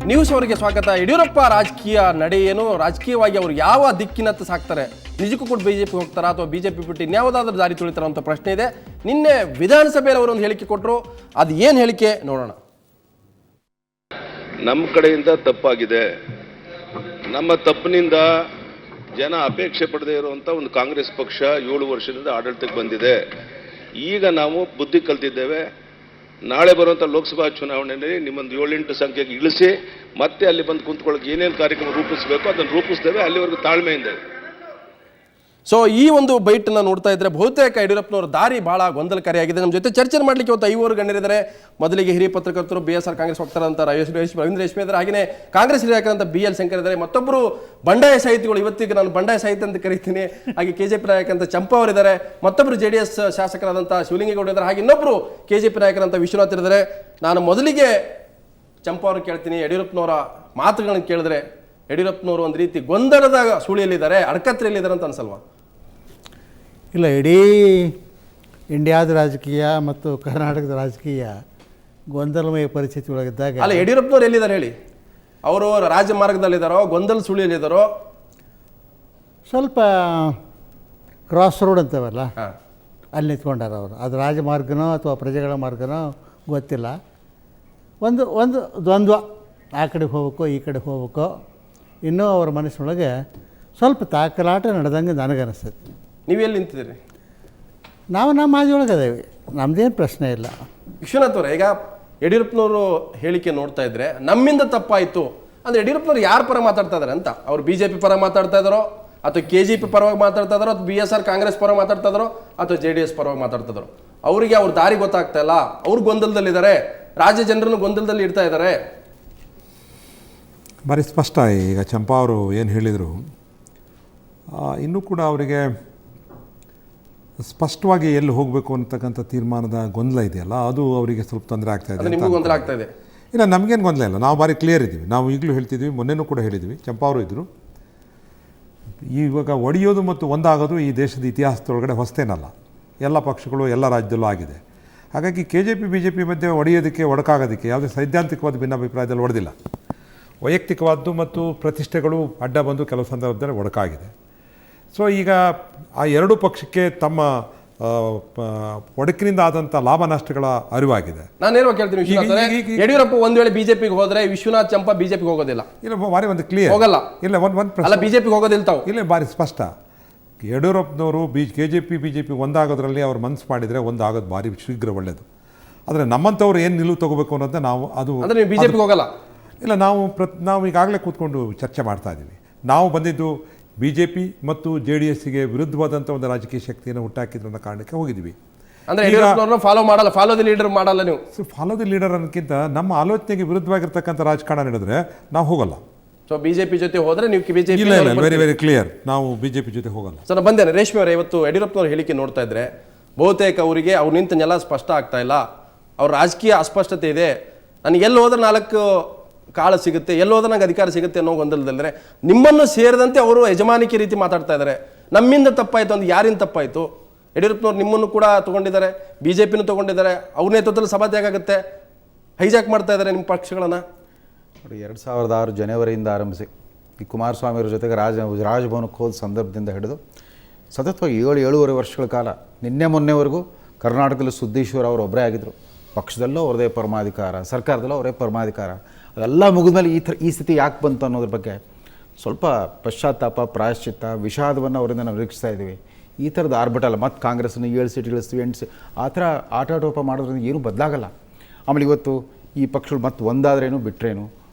News ಅವರಿಗೆ ಸ್ವಾಗತ. ಯಡಿಯೂರಪ್ಪ ರಾಜಕೀಯ ನಡೆ ಏನು, ರಾಜಕೀಯವಾಗಿ ಅವರು ಯಾವ ದಿಕ್ಕಿನತ್ತ ಸಾಕ್ತಾರೆ, ನಿಜಕ್ಕೂ ಕೂಡ ಬಿಜೆಪಿ ಹೋಗ್ತಾರಾ ಅಥವಾ ಬಿಜೆಪಿ ಬಿಟ್ಟು ಇನ್ಯಾವುದಾದ್ರೂ ದಾರಿ ತುಳಿತಾರ ಅಂತ ಪ್ರಶ್ನೆ ಇದೆ. ನಿನ್ನೆ ವಿಧಾನಸಭೆಯಲ್ಲಿ ಅವರು ಒಂದು ಹೇಳಿಕೆ ಕೊಟ್ಟರು, ಅದು ಏನು ಹೇಳಿಕೆ ನೋಡೋಣ. ನಮ್ಮ ಕಡೆಯಿಂದ ತಪ್ಪಾಗಿದೆ, ನಮ್ಮ ತಪ್ಪಿನಿಂದ ಜನ ಅಪೇಕ್ಷೆ ಪಡದೇ ಇರುವಂತ ಒಂದು ಕಾಂಗ್ರೆಸ್ ಪಕ್ಷ 7 ವರ್ಷದಿಂದ ಆಡಳಿತಕ್ಕೆ ಬಂದಿದೆ. ಈಗ ನಾವು ಬುದ್ಧಿ ಕಲ್ತಿದ್ದೇವೆ. ನಾಳೆ ಬರುವಂಥ ಲೋಕಸಭಾ ಚುನಾವಣೆಯಲ್ಲಿ ನಿಮ್ಮೊಂದು 7-8 ಸಂಖ್ಯೆಗೆ ಇಳಿಸಿ ಮತ್ತೆ ಅಲ್ಲಿ ಬಂದು ಕುಂತ್ಕೊಳ್ಳೋಕೆ ಏನೇನು ಕಾರ್ಯಕ್ರಮ ರೂಪಿಸಬೇಕು ಅದನ್ನು ರೂಪಿಸ್ತೇವೆ. ಅಲ್ಲಿವರೆಗೂ ತಾಳ್ಮೆಯಿಂದ. ಸೊ ಈ ಒಂದು ಬೈಟನ್ನು ನೋಡ್ತಾ ಇದ್ರೆ ಬಹುತೇಕ ಯಡಿಯೂರಪ್ಪನವ್ರ ದಾರಿ ಬಹಳ ಗೊಂದಲಕಾರಿಯಾಗಿದೆ. ನಮ್ಮ ಜೊತೆ ಚರ್ಚೆ ಮಾಡಲಿಕ್ಕೆ ಇವತ್ತು 5 ಗಣ್ಯರಿದ್ದಾರೆ. ಮೊದಲಿಗೆ ಹಿರಿಯ ಪತ್ರಕರ್ತರು BSR ಕಾಂಗ್ರೆಸ್ ವಕ್ತಾರಂತ ರವೀಂದ್ರ ರೇಷ್ಮೆ ಇದ್ದಾರೆ, ಹಾಗೆಯೇ ಕಾಂಗ್ರೆಸ್ ನಾಯಕರಂತ BL ಶಂಕರ್ ಇದ್ದಾರೆ. ಮತ್ತೊಬ್ಬರು ಬಂಡಾಯ ಸಾಹಿತಿಗಳು, ಇವತ್ತಿಗೆ ನಾನು ಬಂಡಾಯ ಸಾಹಿತಿ ಅಂತ ಕರಿತೀನಿ, ಹಾಗೆ KJP ನಾಯಕರಂತ ಚಂಪಾ ಅವರಿದ್ದಾರೆ. ಮತ್ತೊಬ್ಬರು JDS ಶಾಸಕರಾದಂಥ ಶಿವಲಿಂಗೇಗೌಡ ಇದ್ದಾರೆ, ಹಾಗೆ ಇನ್ನೊಬ್ಬರು KJP ನಾಯಕರಂತ ವಿಶ್ವನಾಥ್ ಇದ್ದಾರೆ. ನಾನು ಮೊದಲಿಗೆ ಚಂಪಾ ಅವ್ರಿಗೆ ಕೇಳ್ತೀನಿ, ಯಡಿಯೂರಪ್ಪನವರ ಮಾತುಗಳನ್ನು ಕೇಳಿದ್ರೆ ಯಡಿಯೂರಪ್ಪನವರು ಒಂದು ರೀತಿ ಗೊಂದಲದ ಸುಳಿಯಲ್ಲಿದ್ದಾರೆ, ಅಡಕತ್ರೆಯಲ್ಲಿದ್ದಾರೆ ಅಂತ ಅನ್ಸಲ್ವಾ? ಇಲ್ಲ, ಇಡೀ ಇಂಡಿಯಾದ ರಾಜಕೀಯ ಮತ್ತು ಕರ್ನಾಟಕದ ರಾಜಕೀಯ ಗೊಂದಲಮಯ ಪರಿಸ್ಥಿತಿ ಒಳಗಿದ್ದಾಗ ಅಲ್ಲ, ಯಡಿಯೂರಪ್ಪನವ್ರು ಎಲ್ಲಿದ್ದಾರೆ ಹೇಳಿ? ಅವರು ರಾಜಮಾರ್ಗದಲ್ಲಿದ್ದಾರೋ, ಗೊಂದಲ ಸುಳಿಯಲ್ಲಿದ್ದಾರೋ? ಸ್ವಲ್ಪ ಕ್ರಾಸ್ ರೋಡ್ ಅಂತವಲ್ಲ, ಅಲ್ಲಿ ನಿಂತ್ಕೊಂಡಾರ ಅವರು. ಅದು ರಾಜಮಾರ್ಗನೋ ಅಥವಾ ಪ್ರಜೆಗಳ ಮಾರ್ಗನೋ ಗೊತ್ತಿಲ್ಲ. ಒಂದು ದ್ವಂದ್ವ, ಆ ಕಡೆಗೆ ಹೋಗ್ಬೇಕೋ ಈ ಕಡೆ ಹೋಗ್ಬೇಕೋ. ಇನ್ನೂ ಅವರ ಮನಸ್ಸಿನೊಳಗೆ ಸ್ವಲ್ಪ ತಾಕಲಾಟ ನಡೆದಂಗೆ ನನಗನ್ನಿಸ್ತದೆ. ನೀವೆಲ್ಲಿ ನಿಂತಿದ್ದೀರಿ? ನಾವು ನಮ್ಮ ಹಾದಿಯೊಳಗೆ ಅದೇವಿ, ನಮ್ಮದೇನು ಪ್ರಶ್ನೆ ಇಲ್ಲ. ವಿಶ್ವನಾಥ್ ಅವರೇ, ಈಗ ಯಡಿಯೂರಪ್ಪನವರು ಹೇಳಿಕೆ ನೋಡ್ತಾ ಇದ್ರೆ ನಮ್ಮಿಂದ ತಪ್ಪಾಯಿತು ಅಂದರೆ ಯಡಿಯೂರಪ್ಪನವ್ರು ಯಾರ ಪರ ಮಾತಾಡ್ತಾ ಇದ್ದಾರೆ ಅಂತ? ಅವ್ರು BJP ಪರ ಮಾತಾಡ್ತಾ ಇದ್ದಾರೋ ಅಥವಾ KJP ಪರವಾಗಿ ಮಾತಾಡ್ತಾ ಇದ್ದಾರೋ ಅಥವಾ BSR ಕಾಂಗ್ರೆಸ್ ಪರ ಮಾತಾಡ್ತಾ ಇದ್ದಾರೋ ಅಥವಾ JDS ಪರವಾಗಿ ಮಾತಾಡ್ತಾ ಇದ್ದಾರೋ? ಅವರಿಗೆ ಅವ್ರ ದಾರಿ ಗೊತ್ತಾಗ್ತಾ ಇಲ್ಲ, ಅವ್ರು ಗೊಂದಲದಲ್ಲಿದ್ದಾರೆ, ರಾಜ್ಯ ಜನರನ್ನು ಗೊಂದಲದಲ್ಲಿ ಇಡ್ತಾ ಇದ್ದಾರೆ. ಭಾರಿ ಸ್ಪಷ್ಟ. ಈಗ ಚಂಪಾ ಅವರು ಏನು ಹೇಳಿದರು, ಇನ್ನೂ ಕೂಡ ಅವರಿಗೆ ಸ್ಪಷ್ಟವಾಗಿ ಎಲ್ಲಿ ಹೋಗಬೇಕು ಅಂತಕ್ಕಂಥ ತೀರ್ಮಾನದ ಗೊಂದಲ ಇದೆಯಲ್ಲ, ಅದು ಅವರಿಗೆ ಸ್ವಲ್ಪ ತೊಂದರೆ ಆಗ್ತಾ ಇದೆ. ನಿಮಗೂ ಗೊಂದಲ ಆಗ್ತಾ ಇದೆ? ಇಲ್ಲ, ನಮಗೇನು ಗೊಂದಲ ಇಲ್ಲ, ನಾವು ಭಾರಿ ಕ್ಲಿಯರ್ ಇದ್ದೀವಿ. ನಾವು ಈಗಲೂ ಹೇಳ್ತಿದ್ವಿ, ಮೊನ್ನೆನೂ ಕೂಡ ಹೇಳಿದ್ವಿ, ಚಂಪಾ ಅವರು ಇದ್ದರು. ಇವಾಗ ಒಡೆಯೋದು ಮತ್ತು ಒಂದಾಗೋದು ಈ ದೇಶದ ಇತಿಹಾಸದೊಳಗಡೆ ಹೊಸತೇನಲ್ಲ, ಎಲ್ಲ ಪಕ್ಷಗಳು ಎಲ್ಲ ರಾಜ್ಯದಲ್ಲೂ ಆಗಿದೆ. ಹಾಗಾಗಿ KJP BJP ಮಧ್ಯೆ ಒಡೆಯೋದಕ್ಕೆ ಒಡಕಾಗೋದಕ್ಕೆ ಯಾವುದೇ ಸೈದ್ಧಾಂತಿಕವಾದ ಭಿನ್ನಾಭಿಪ್ರಾಯದಲ್ಲಿ ಒಡೆದಿಲ್ಲ. ವೈಯಕ್ತಿಕವಾದ್ದು ಮತ್ತು ಪ್ರತಿಷ್ಠೆಗಳು ಅಡ್ಡ ಬಂದು ಕೆಲವು ಸಂದರ್ಭದಲ್ಲಿ ಒಡಕಾಗಿದೆ. ಸೊ ಈಗ ಆ ಎರಡೂ ಪಕ್ಷಕ್ಕೆ ತಮ್ಮ ಒಡಕಿನಿಂದ ಆದಂಥ ಲಾಭ ನಷ್ಟಗಳ ಅರಿವಾಗಿದೆ. ನಾನೇನು ಕೇಳ್ತೀನಿ, ಯಡಿಯೂರಪ್ಪ ಒಂದು ವೇಳೆ BJPಗೆ ಹೋದ್ರೆ ವಿಶ್ವನಾಥ್ ಚಂಪಾ BJPಗೆ ಹೋಗೋದಿಲ್ಲ? ಇಲ್ಲ, ಭಾರಿ ಒಂದು ಕ್ಲಿಯರ್ ಹೋಗಲ್ಲ. ಇಲ್ಲ, ಒಂದು ಅಲ್ಲ, BJPಗೆ ಹೋಗೋದಿಲ್ಲ ತಾವು? ಇಲ್ಲ, ಭಾರಿ ಸ್ಪಷ್ಟ. ಯಡಿಯೂರಪ್ಪನವರು KJP BJP ಒಂದಾಗೋದ್ರಲ್ಲಿ ಅವ್ರು ಮನಸ್ಸು ಮಾಡಿದರೆ ಒಂದಾಗೋದು ಭಾರಿ ಶೀಘ್ರ ಒಳ್ಳೆಯದು. ಆದರೆ ನಮ್ಮಂಥವ್ರು ಏನು ನಿಲುವು ತಗೋಬೇಕು ಅನ್ನೋದನ್ನ ನಾವು ಅದು ಅಂದರೆ BJPಗೆ ಹೋಗಲ್ಲ? ಇಲ್ಲ, ನಾವು ಈಗಾಗಲೇ ಕೂತ್ಕೊಂಡು ಚರ್ಚೆ ಮಾಡ್ತಾ ಇದ್ದೀವಿ. ನಾವು ಬಂದಿದ್ದು BJP ಮತ್ತು JDSಗೆ ವಿರುದ್ಧವಾದಂಥ ಒಂದು ರಾಜಕೀಯ ಶಕ್ತಿಯನ್ನು ಹುಟ್ಟಾಕಿದ್ರು ಅನ್ನೋ ಕಾರಣಕ್ಕೆ ಹೋಗಿದ್ವಿ. ಅಂದರೆ ಯಡಿಯೂರಪ್ಪನವ್ರನ್ನ ಫಾಲೋ ಮಾಡಲ್ಲ, ಫಾಲೋ ದಿ ಲೀಡರ್ ಮಾಡಲ್ಲ ನೀವು? ಫಾಲೋ ದಿ ಲೀಡರ್ ಅನ್ನೋಕ್ಕಿಂತ ನಮ್ಮ ಆಲೋಚನೆಗೆ ವಿರುದ್ಧವಾಗಿರ್ತಕ್ಕಂಥ ರಾಜಕಾರಣ ನಡೆದ್ರೆ ನಾವು ಹೋಗಲ್ಲ. ಸೊ BJP ಜೊತೆ ಹೋದ್ರೆ ನೀವು BJP? ಇಲ್ಲ, ವೆರಿ ಕ್ಲಿಯರ್, ನಾವು BJP ಜೊತೆ ಹೋಗಲ್ಲ. ಸೊ ನಾನು ಬಂದೇನೆ. ರೇಷ್ಮೆ ಅವರೇ, ಇವತ್ತು ಯಡಿಯೂರಪ್ಪನವ್ರ ಹೇಳಿಕೆ ನೋಡ್ತಾ ಇದ್ರೆ ಬಹುತೇಕ ಅವರಿಗೆ ಅವ್ರು ನಿಂತ ನೆಲ ಸ್ಪಷ್ಟ ಆಗ್ತಾ ಇಲ್ಲ, ಅವ್ರ ರಾಜಕೀಯ ಅಸ್ಪಷ್ಟತೆ ಇದೆ. ನನಗೆ ಎಲ್ಲಿ ಹೋದ್ರೆ 4 ಕಾಳು ಸಿಗುತ್ತೆ, ಎಲ್ಲಿ ಹೋದ್ರೆ ನಂಗೆ ಅಧಿಕಾರ ಸಿಗುತ್ತೆ ಅನ್ನೋ ಗೊಂದಲದಲ್ಲೇ ನಿಮ್ಮನ್ನು ಸೇರಿದಂತೆ ಅವರು ಯಜಮಾನಿಕೆ ರೀತಿ ಮಾತಾಡ್ತಾ ಇದ್ದಾರೆ. ನಮ್ಮಿಂದ ತಪ್ಪಾಯಿತು ಅಂದ್ರೆ ಯಾರಿಂದ ತಪ್ಪಾಯಿತು? ಯಡಿಯೂರಪ್ಪನವ್ರು ನಿಮ್ಮನ್ನು ಕೂಡ ತೊಗೊಂಡಿದ್ದಾರೆ, BJPನೂ ತೊಗೊಂಡಿದ್ದಾರೆ, ಅವ್ರ ನೇತೃತ್ವದಲ್ಲಿ ಸಭಾತ್ಯಾಗ ಆಗುತ್ತೆ, ಹೈಜಾಕ್ ಮಾಡ್ತಾ ಇದ್ದಾರೆ ನಿಮ್ಮ ಪಕ್ಷಗಳನ್ನು. ನೋಡಿ, 2006 ಜನವರಿಯಿಂದ ಆರಂಭಿಸಿ ಈ ಕುಮಾರಸ್ವಾಮಿಯವ್ರ ಜೊತೆಗೆ ರಾಜಭವನಕ್ಕೆ ಹೋದ ಸಂದರ್ಭದಿಂದ ಹಿಡಿದು ಸತತವಾಗಿ 7-7.5 ವರ್ಷಗಳ ಕಾಲ, ನಿನ್ನೆ ಮೊನ್ನೆವರೆಗೂ ಕರ್ನಾಟಕದಲ್ಲಿ ಸಿದ್ದೇಶ್ವರ ಅವರು ಒಬ್ಬರೇ ಆಗಿದ್ದರು. ಪಕ್ಷದಲ್ಲೂ ಅವರದೇ ಪರಮಾಧಿಕಾರ, ಸರ್ಕಾರದಲ್ಲೂ ಅವರೇ ಪರಮಾಧಿಕಾರ. ಅದೆಲ್ಲ ಮುಗಿದ್ಮೇಲೆ ಈ ಸ್ಥಿತಿ ಯಾಕೆ ಬಂತು ಅನ್ನೋದ್ರ ಬಗ್ಗೆ ಸ್ವಲ್ಪ ಪಶ್ಚಾತ್ತಾಪ, ಪ್ರಾಯಶ್ಚಿತ್ತ, ವಿಷಾದವನ್ನು ಅವರಿಂದ ನಾವು ನಿರೀಕ್ಷಿಸ್ತಾ ಇದ್ದೀವಿ. ಈ ಥರದ ಆರ್ಬಿಟಲ್ಲ, ಮತ್ತು ಕಾಂಗ್ರೆಸ್ಸನ್ನು 7 ಸೀಟ್ ಗಳಿಸ್ತೀವಿ, 8 ಸೀಟ್, ಆ ಥರ ಆಟಾಟೋಪ ಮಾಡೋದ್ರಿಂದ ಏನೂ ಬದಲಾಗಲ್ಲ. ಆಮೇಲೆ ಇವತ್ತು ಈ ಪಕ್ಷಗಳು ಮತ್ತೆ ಒಂದಾದ್ರೇನು ಬಿಟ್ಟರೇನು,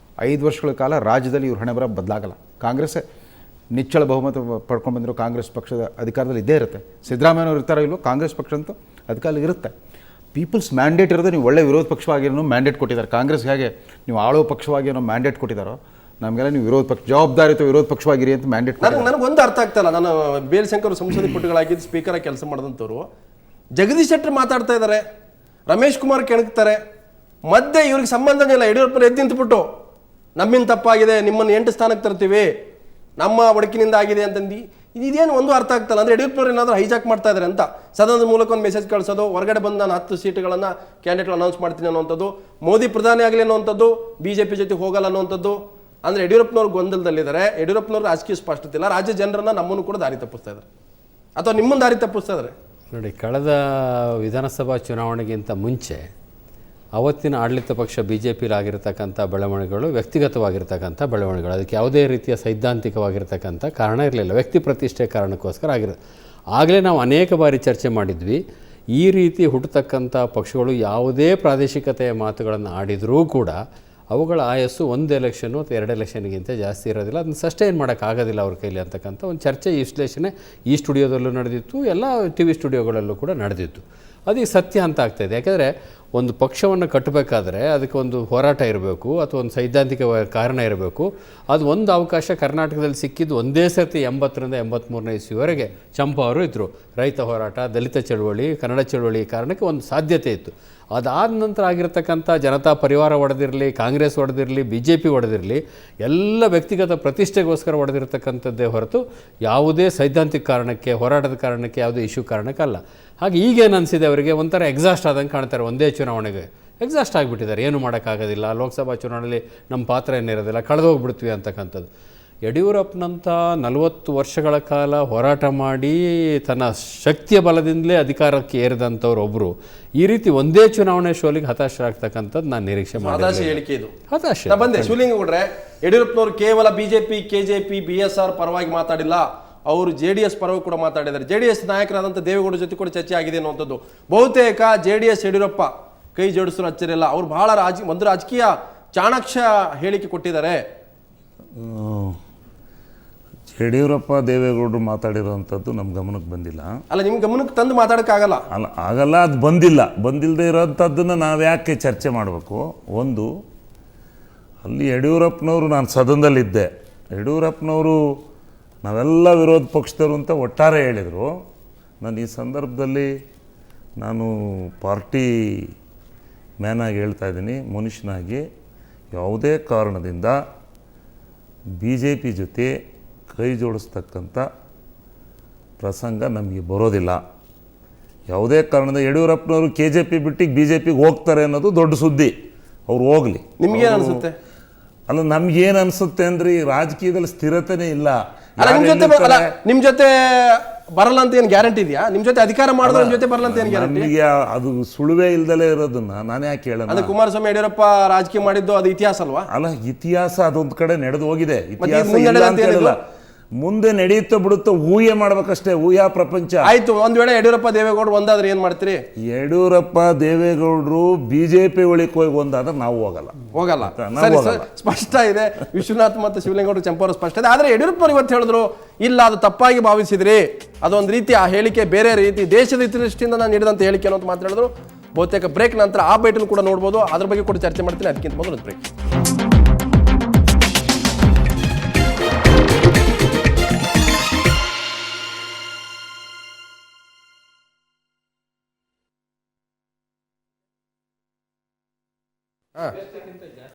5 ವರ್ಷಗಳ ಕಾಲ ರಾಜ್ಯದಲ್ಲಿ ಇವ್ರ ಹಣೆ ಬರ ಬದಲಾಗಲ್ಲ. ಕಾಂಗ್ರೆಸ್ಸೇ ನಿಚ್ಚಳ ಬಹುಮತ ಪಡ್ಕೊಂಡು ಬಂದಿರೋ ಕಾಂಗ್ರೆಸ್ ಪಕ್ಷದ ಅಧಿಕಾರದಲ್ಲಿ ಇದ್ದೇ ಇರುತ್ತೆ. ಸಿದ್ದರಾಮಯ್ಯನವ್ರು ಇರ್ತಾರೋ ಇಲ್ವೋ, ಕಾಂಗ್ರೆಸ್ ಪಕ್ಷ ಅಂತೂ ಅಧಿಕಾರದಲ್ಲಿ ಇರುತ್ತೆ. ಪೀಪಲ್ಸ್ ಮ್ಯಾಂಡೇಟ್ ಇರೋದು, ನೀವು ಒಳ್ಳೆ ವಿರೋಧ ಪಕ್ಷವಾಗಿ ಏನೋ ಮ್ಯಾಂಡೇಟ್ ಕೊಟ್ಟಿದ್ದಾರೆ. ಕಾಂಗ್ರೆಸ್ ಹೇಗೆ ನೀವು ಆಳೋ ಪಕ್ಷವಾಗಿ ಏನೋ ಮ್ಯಾಂಡೇಟ್ ಕೊಟ್ಟಿದ್ದಾರೋ, ನಮಗೆಲ್ಲ ನೀವು ವಿರೋಧ ಪಕ್ಷ, ಜವಾಬ್ದಾರಿಯುತ ವಿರೋಧ ಪಕ್ಷವಾಗಿರಿ ಅಂತ ಮ್ಯಾಂಡೇಟ್ ಕೊಟ್ಟಿದ್ದಾರೆ. ನನಗೊಂದು ಅರ್ಥ ಆಗ್ತಾಯಿಲ್ಲ. ನಾನು BL ಶಂಕರ್ ಸಂಸದೀಯ ಪಟುಗಳಾಗಿದ್ದು ಸ್ಪೀಕರಾಗಿ ಕೆಲಸ ಮಾಡಿದಂಥವ್ರು, ಜಗದೀಶ್ ಶೆಟ್ಟರ್ ಮಾತಾಡ್ತಾ ಇದ್ದಾರೆ, ರಮೇಶ್ ಕುಮಾರ್ ಕೆಣಕ್ತಾರೆ, ಮಧ್ಯೆ ಇವ್ರಿಗೆ ಸಂಬಂಧನೇ ಇಲ್ಲ. ಯಡಿಯೂರಪ್ಪನ ಎದ್ದು ನಿಂತುಬಿಟ್ಟು ನಮ್ಮಿಂದ ತಪ್ಪಾಗಿದೆ, ನಿಮ್ಮನ್ನು 8 ಸ್ಥಾನಕ್ಕೆ ತರ್ತೀವಿ, ನಮ್ಮ ಒಡಕಿನಿಂದ ಆಗಿದೆ ಅಂತಂದು ಇದೇನು ಒಂದು ಅರ್ಥ ಆಗ್ತಲ್ಲ. ಅಂದರೆ ಯಡಿಯೂರಪ್ಪನವ್ರು ಏನಾದರೂ ಹೈಜಾಕ್ ಮಾಡ್ತಾ ಇದ್ದಾರೆ ಅಂತ, ಸದನದ ಮೂಲಕ ಒಂದು ಮೆಸೇಜ್ ಕಳಿಸೋದು, ಹೊರಗಡೆ ಬಂದು ನಾನು 10 ಸೀಟುಗಳನ್ನು ಕ್ಯಾಂಡಿಡೇಟ್ ಅನೌನ್ಸ್ ಮಾಡ್ತೀನಿ ಅನ್ನೋಂಥದ್ದು, ಮೋದಿ ಪ್ರಧಾನಿ ಆಗಲಿ ಅನ್ನೋಂಥದ್ದು, BJP ಜೊತೆ ಹೋಗಲ್ಲ ಅನ್ನೋಂಥದ್ದು. ಅಂದರೆ ಯಡಿಯೂರಪ್ಪನವ್ರು ಗೊಂದಲದಲ್ಲಿದ್ದಾರೆ. ಯಡಿಯೂರಪ್ಪನವ್ರು ರಾಜಕೀಯ ಸ್ಪಷ್ಟತೆ ಇಲ್ಲ, ರಾಜ್ಯ ಜನರನ್ನ ನಮ್ಮನ್ನು ಕೂಡ ದಾರಿ ತಪ್ಪಿಸ್ತಾ ಇದ್ದಾರೆ ಅಥವಾ ನಿಮ್ಮನ್ನು ದಾರಿ ತಪ್ಪಿಸ್ತಾ ಇದ್ದಾರೆ. ನೋಡಿ, ಕಳೆದ ವಿಧಾನಸಭಾ ಚುನಾವಣೆಗಿಂತ ಮುಂಚೆ ಅವತ್ತಿನ ಆಡಳಿತ ಪಕ್ಷ BJPಲಾಗಿರ್ತಕ್ಕಂಥ ಬೆಳವಣಿಗೆಗಳು ವ್ಯಕ್ತಿಗತವಾಗಿರ್ತಕ್ಕಂಥ ಬೆಳವಣಿಗೆಗಳು, ಅದಕ್ಕೆ ಯಾವುದೇ ರೀತಿಯ ಸೈದ್ಧಾಂತಿಕವಾಗಿರ್ತಕ್ಕಂಥ ಕಾರಣ ಇರಲಿಲ್ಲ, ವ್ಯಕ್ತಿ ಪ್ರತಿಷ್ಠೆ ಕಾರಣಕ್ಕೋಸ್ಕರ ಆಗಿರೋದು. ಆಗಲೇ ನಾವು ಅನೇಕ ಬಾರಿ ಚರ್ಚೆ ಮಾಡಿದ್ವಿ, ಈ ರೀತಿ ಹುಟ್ಟತಕ್ಕಂಥ ಪಕ್ಷಗಳು ಯಾವುದೇ ಪ್ರಾದೇಶಿಕತೆಯ ಮಾತುಗಳನ್ನು ಆಡಿದರೂ ಕೂಡ ಅವುಗಳ ಆಯಸ್ಸು 1 ಎಲೆಕ್ಷನ್ನು ಅಥವಾ 2 ಎಲೆಕ್ಷನ್ಗಿಂತ ಜಾಸ್ತಿ ಇರೋದಿಲ್ಲ, ಅದನ್ನು ಸಸ್ಟೈನ್ ಮಾಡೋಕ್ಕಾಗೋದಿಲ್ಲ ಅವ್ರ ಕೈಲಿ ಅಂತಕ್ಕಂಥ ಒಂದು ಚರ್ಚೆ, ಈ ವಿಶ್ಲೇಷಣೆ ಈ ಸ್ಟುಡಿಯೋದಲ್ಲೂ ನಡೆದಿತ್ತು, ಎಲ್ಲ TV ಸ್ಟುಡಿಯೋಗಳಲ್ಲೂ ಕೂಡ ನಡೆದಿತ್ತು. ಅದು ಈಗ ಸತ್ಯ ಅಂತ ಆಗ್ತಾಯಿದೆ. ಯಾಕೆಂದರೆ ಒಂದು ಪಕ್ಷವನ್ನು ಕಟ್ಟಬೇಕಾದ್ರೆ ಅದಕ್ಕೆ ಒಂದು ಹೋರಾಟ ಇರಬೇಕು ಅಥವಾ ಒಂದು ಸೈದ್ಧಾಂತಿಕ ಕಾರಣ ಇರಬೇಕು. ಅದು ಒಂದು ಅವಕಾಶ ಕರ್ನಾಟಕದಲ್ಲಿ ಸಿಕ್ಕಿದ್ದು ಒಂದೇ ಸರ್ತಿ 80ರಿಂದ 83ನೇ ಇಸ್ವಿವರೆಗೆ ಚಂಪಾ ಅವರು ಇದ್ದರು. ರೈತ ಹೋರಾಟ, ದಲಿತ ಚಳವಳಿ, ಕನ್ನಡ ಚಳವಳಿ ಕಾರಣಕ್ಕೆ ಒಂದು ಸಾಧ್ಯತೆ ಇತ್ತು. ಅದಾದ ನಂತರ ಆಗಿರ್ತಕ್ಕಂಥ ಜನತಾ ಪರಿವಾರ ಒಡೆದಿರಲಿ, ಕಾಂಗ್ರೆಸ್ ಒಡೆದಿರಲಿ, BJP ಒಡೆದಿರಲಿ, ಎಲ್ಲ ವ್ಯಕ್ತಿಗತ ಪ್ರತಿಷ್ಠೆಗೋಸ್ಕರ ಒಡೆದಿರ್ತಕ್ಕಂಥದ್ದೇ ಹೊರತು ಯಾವುದೇ ಸೈದ್ಧಾಂತಿಕ ಕಾರಣಕ್ಕೆ, ಹೋರಾಟದ ಕಾರಣಕ್ಕೆ, ಯಾವುದೇ ಇಶ್ಯೂ ಕಾರಣಕ್ಕಲ್ಲ. ಹಾಗೆ ಈಗೇನು ಅನಿಸಿದೆ ಅವರಿಗೆ, ಒಂಥರ ಎಕ್ಸಾಸ್ಟ್ ಆದಂಗೆ ಕಾಣ್ತಾರೆ. ಒಂದೇ ಚುನಾವಣೆಗೆ ಎಕ್ಸಾಸ್ಟ್ ಆಗಿಬಿಟ್ಟಿದ್ದಾರೆ, ಏನು ಮಾಡೋಕ್ಕಾಗೋದಿಲ್ಲ, ಲೋಕಸಭಾ ಚುನಾವಣೆಯಲ್ಲಿ ನಮ್ಮ ಪಾತ್ರ ಏನಿರೋದಿಲ್ಲ, ಕಳೆದೋಗ್ಬಿಡ್ತೀವಿ ಅಂತಕ್ಕಂಥದ್ದು. ಯಡಿಯೂರಪ್ಪನಂಥ 40 ವರ್ಷಗಳ ಕಾಲ ಹೋರಾಟ ಮಾಡಿ ತನ್ನ ಶಕ್ತಿಯ ಬಲದಿಂದಲೇ ಅಧಿಕಾರಕ್ಕೆ ಏರಿದಂಥವ್ರು ಒಬ್ಬರು ಈ ರೀತಿ ಒಂದೇ ಚುನಾವಣೆ ಶೋಲಿಗೆ ಹತಾಶರಾಗ್ತಕ್ಕಂಥದ್ದು ನಾನು ನಿರೀಕ್ಷೆ ಹತಾಶೆ ಹೇಳಿಕೆ ಇದು. ಹತಾಶೆ. ನಾ ಬಂದೆ ಶಿವಲಿಂಗೇಗೌಡ್ರೆ, ಯಡಿಯೂರಪ್ಪನವರು ಕೇವಲ BJP, KJP, BSR ಪರವಾಗಿ ಮಾತಾಡಿಲ್ಲ, ಅವರು JDS ಪರವಾಗಿ ಕೂಡ ಮಾತಾಡಿದ್ದಾರೆ. JDS ನಾಯಕರಾದಂಥ ದೇವೇಗೌಡ ಜೊತೆ ಕೂಡ ಚರ್ಚೆ ಆಗಿದೆ ಅನ್ನುವಂಥದ್ದು. ಬಹುತೇಕ JDS ಯಡಿಯೂರಪ್ಪ ಕೈ ಜೋಡಿಸಲು ಅಚ್ಚರಿಲ್ಲ, ಅವರು ಬಹಳ ಒಂದು ರಾಜಕೀಯ ಚಾಣಾಕ್ಷ ಹೇಳಿಕೆ ಕೊಟ್ಟಿದ್ದಾರೆ. ಯಡಿಯೂರಪ್ಪ ದೇವೇಗೌಡರು ಮಾತಾಡಿರೋವಂಥದ್ದು ನಮ್ಮ ಗಮನಕ್ಕೆ ಬಂದಿಲ್ಲ. ಅಲ್ಲ, ನಿಮ್ಮ ಗಮನಕ್ಕೆ ತಂದು ಮಾತಾಡೋಕ್ಕಾಗಲ್ಲ. ಆಗಲ್ಲ, ಅದು ಬಂದಿಲ್ಲದೆ ಇರೋವಂಥದ್ದನ್ನು ನಾವು ಯಾಕೆ ಚರ್ಚೆ ಮಾಡಬೇಕು? ಒಂದು, ಅಲ್ಲಿ ಯಡಿಯೂರಪ್ಪನವರು, ನಾನು ಸದನದಲ್ಲಿದ್ದೆ, ಯಡಿಯೂರಪ್ಪನವರು ನಾವೆಲ್ಲ ವಿರೋಧ ಪಕ್ಷದವರು ಅಂತ ಒಟ್ಟಾರೆ ಹೇಳಿದರು. ನಾನು ಈ ಸಂದರ್ಭದಲ್ಲಿ ನಾನು ಪಾರ್ಟಿ ಮ್ಯಾನಾಗಿ ಹೇಳ್ತಾ ಇದ್ದೀನಿ, ಮನುಷ್ಯನಾಗಿ, ಯಾವುದೇ ಕಾರಣದಿಂದ BJP ಜೊತೆ ಕೈ ಜೋಡಿಸ್ತಕ್ಕಂಥ ಪ್ರಸಂಗ ನಮಗೆ ಬರೋದಿಲ್ಲ. ಯಾವುದೇ ಕಾರಣದ ಯಡಿಯೂರಪ್ಪನವರು KJP ಬಿಟ್ಟು BJPಗೆ ಹೋಗ್ತಾರೆ ಅನ್ನೋದು ದೊಡ್ಡ ಸುದ್ದಿ. ಅವ್ರು ಹೋಗಲಿ. ನಿಮ್ಗೇನು ಅನಿಸುತ್ತೆ? ಅಲ್ಲ, ನಮ್ಗೇನು ಅನಿಸುತ್ತೆ ಅಂದರೆ ಈ ರಾಜಕೀಯದಲ್ಲಿ ಸ್ಥಿರತೆನೇ ಇಲ್ಲ. ನಿಮ್ಮ ಜೊತೆ ಬರಲ್ಲ ಅಂತ ಏನು ಗ್ಯಾರಂಟಿ ಇದೆಯಾ? ನಿಮ್ಮ ಜೊತೆ ಅಧಿಕಾರ ಮಾಡಿದ್ರೆ ನಿಮ್ಮ ಜೊತೆ ಬರಲ್ಲ ಅಂತ ಏನು ಗ್ಯಾರಂಟಿ? ನಮಗೆ ಅದು ಸುಳುವೇ ಇಲ್ದಲೇ ಇರೋದನ್ನ ನಾನು ಯಾಕೆ ಹೇಳೋಣ? ಅದು ಕುಮಾರಸ್ವಾಮಿ ಯಡಿಯೂರಪ್ಪ ರಾಜಕೀಯ ಮಾಡಿದ್ದು ಅದು ಇತಿಹಾಸ ಅಲ್ವಾ? ಅಲ್ಲ, ಇತಿಹಾಸ ಅದೊಂದು ಕಡೆ ನಡೆದು ಹೋಗಿದೆ. ಇತಿಹಾಸ ಇಲ್ಲ ಅಂತ ಹೇಳಿಲ್ಲ, ಮುಂದೆ ನಡೆಯುತ್ತೋ ಬಿಡುತ್ತೋ ಊಹೆ ಮಾಡ್ಬೇಕಷ್ಟೇ, ಊಹಾ ಪ್ರಪಂಚ. ಆಯ್ತು, ಒಂದ್ ವೇಳೆ ಯಡಿಯೂರಪ್ಪ ದೇವೇಗೌಡರು ಒಂದಾದ್ರೆ ಏನ್ ಮಾಡ್ತೀರಿ? ಯಡಿಯೂರಪ್ಪ ದೇವೇಗೌಡರು BJP ಒಳಗೆ ಹೋಗಿ ಒಂದಾದ್ರೆ ನಾವು ಹೋಗಲ್ಲ. ಸರಿ, ಸ್ಪಷ್ಟ ಇದೆ. ವಿಶ್ವನಾಥ್ ಮತ್ತು ಶಿವಲಿಂಗೇಗೌಡರು, ಚಂಪಾ ಸ್ಪಷ್ಟ ಇದೆ. ಆದ್ರೆ ಯಡಿಯೂರಪ್ಪ ಇವತ್ತು ಹೇಳಿದ್ರು, ಇಲ್ಲ ಅದು ತಪ್ಪಾಗಿ ಭಾವಿಸಿದ್ರಿ, ಅದೊಂದು ರೀತಿ, ಆ ಹೇಳಿಕೆ ಬೇರೆ ರೀತಿ, ದೇಶದ ಹಿತದೃಷ್ಟಿಯಿಂದ ನಾನು ನೀಡಿದಂತ ಹೇಳಿಕೆ ಅನ್ನೋ ಮಾತು ಹೇಳಿದ್ರು. ಬಹುತೇಕ ಬ್ರೇಕ್ ನಂತರ ಆ ಬೈಟನ್ನು ಕೂಡ ನೋಡ್ಬೋದು, ಅದ್ರ ಬಗ್ಗೆ ಕೂಡ ಚರ್ಚೆ ಮಾಡ್ತೀನಿ. ಅದಕ್ಕಿಂತ ಮೊದಲು ಬ್ರೇಕ್.